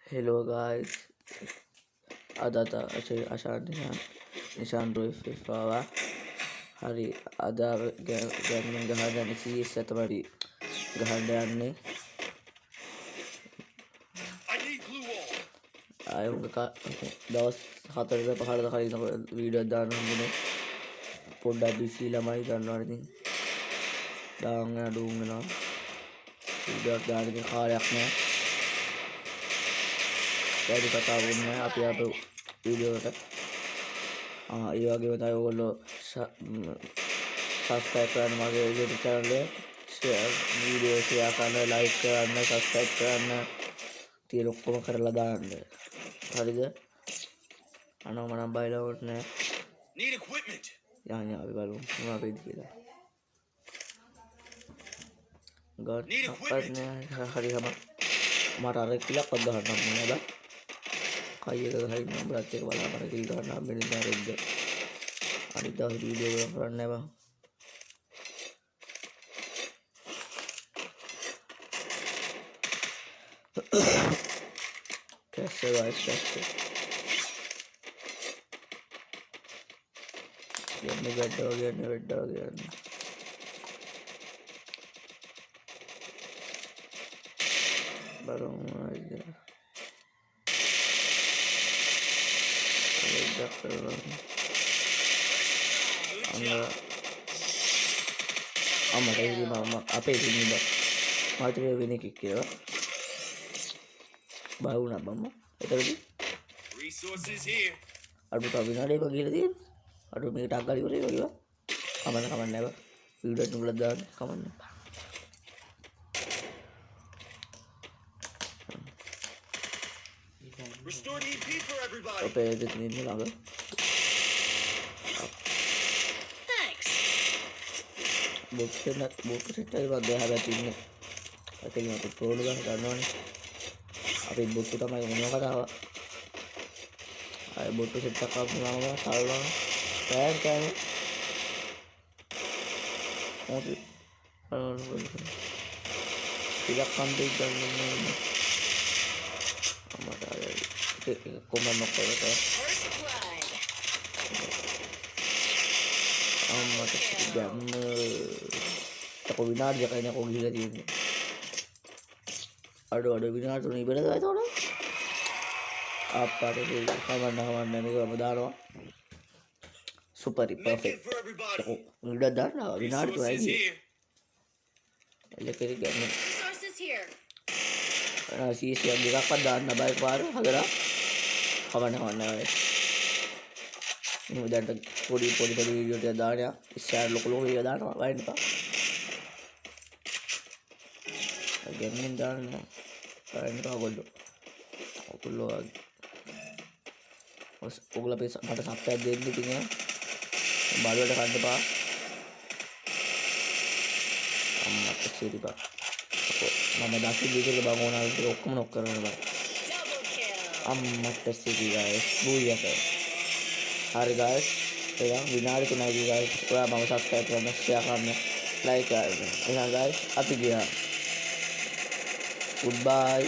Hello guys, Adata Ashan Nishan Roif Fawa Hari Ada Gaming Gahadan isi Satamari Gahandanni අයුක දවස් 4කට පහකට කලින් video දාන්න හම්බුනේ පොඩ්ඩක් බිසි ළමයි දන්නවා ඉතින් දාන්න අඩුම් වෙනවා වීඩියෝ දාන්න ඉතින් කාලයක් නෑ වැඩි කතා වුණේ අපි අපේ වීඩියෝ එකට ඒ වගේම තමයි ඔයගොල්ලෝ subscribe කරන්න මගේ YouTube channel එක share වීඩියෝ share කරන්න like කරන්න subscribe කරන්න තියෙන ඔක්කොම කරලා දාන්න හරිද අනෝ මනම් බයිලා වුත් නෑ need equipment යා අපි බලමු මොනවා වෙයිද කියලා God අපත් නෑ හරි හැම මට අර කිලක් අදහන්න නේද කයි එක ගහයි නම්බරත් එක බලා මට කිල් ගන්න හම්බෙන්නේ දැන් රෙද්ද අනිත් දවස් වීඩියෝ එක කරන්න නෑ බං कैसे guys कैसे ये बेड हो गया baru aja beda kalau ama ini mama apa ini mbak mau ini kikir baru nak mama itu lagi resources here aduh tapi nade bagi lagi aduh ini tak kali udah bagi kaman nih pak udah nunggu dan kaman restore EP for everybody oke ini lagi thanks buku cerita itu ada ini tapi nggak tuh kan karena අපි බොට්ටු තමයි මොනවා කතාව අය බොට්ටු set එකක් ආවම තල්ලා පෑන් මොකද ටිකක් කම්ප්ලීට් කරන්න අම්මට කොමන් නොකරට අම්මට ගන්න තකො විනාඩියක් කයින් කො ගිහලා තියෙන්නේ අඩු විනාඩි 3 ඉවරද එතකොට අප්පාට කවන්න මේකම දානවා සුපරි පර්ෆෙක්ට් උඩ දානවා විනාඩි 3යි එලකරි ගන්න සීසියක් දෙකක්වත් දාන්න බයි පාර හදලා කවන්න මේ දැන් පොඩි වීඩියෝ ටික දානවා ඉස්සර ලොකු වීඩියෝ දානවා වයින් පා ගේමින් දානවා කරන්නේ ඔයගොල්ලෝ ඔයගොල්ලෝ අපේ මට සප්පයක් දෙන්න ඉතින් බලවට කන්න පා අම්මට සිරිපා මම දැක්කේ දීකේ බං ඕනාලට ඔක්කොම නොක් කරනවා බං අම්මට සිරි ගායිස් බූයක හරි ගායිස් එහෙනම් විනාඩි 3යි ගායිස් ඔයා මම සබ්ස්ක්‍රයිබ් කරන්න ෂෙයා කරන්න ලයික් කරන්න එහෙනම් ගායිස් අපි ගියා goodbye